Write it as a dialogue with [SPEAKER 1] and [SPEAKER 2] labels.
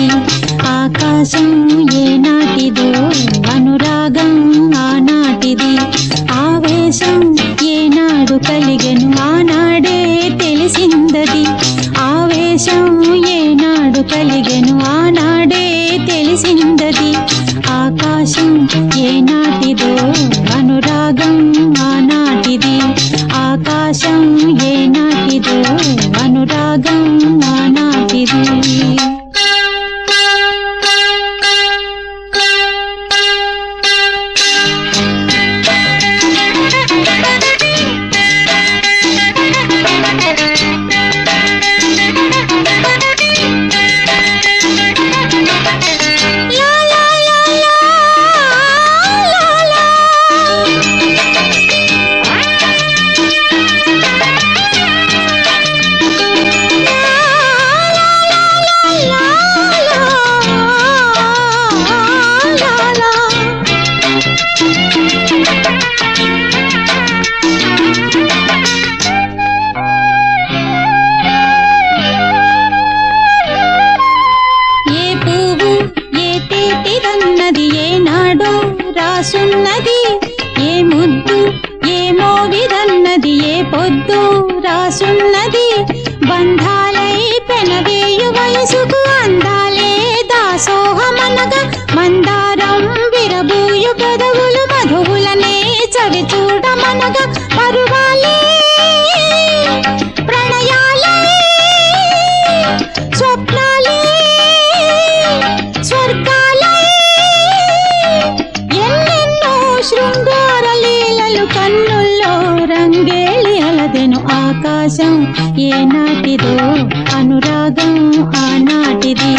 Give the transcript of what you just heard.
[SPEAKER 1] తెలిసిందది. ఆకాశం ఏనాటిదో అనురాగం ఆనాటిది. ఆవేశం ఏనాడు కలిగెను ఆనాడే తెలిసిందది. ఆవేశం ఏనాడు కలిగెను ఆనాడే తెలిసిందది. ఆకాశం ఏనాటిదో అనురాగం ఆనాటిది. ఆకాశం ఏనాటిదో అనురాగం ఆనాటిది. రాసున్నది ఏ ముద్దు ఏ మోవిదన్నది ఏ పొద్దు రాసున్నది. బంధాలై పెనవేయు వయసుకు అందాలే దాసోహమనగా మందారం విరబూయు పెదవులు మధువులనే చవి చూడమనగా పరువాలే ప్రణయాలే స్వప్నాలే స్వర్గాలే శృంగార లీలలు కన్నుల్లో రంగేళి అలదెను. ఆకాశం ఏనాటిదో అనురాగం ఆనాటిది.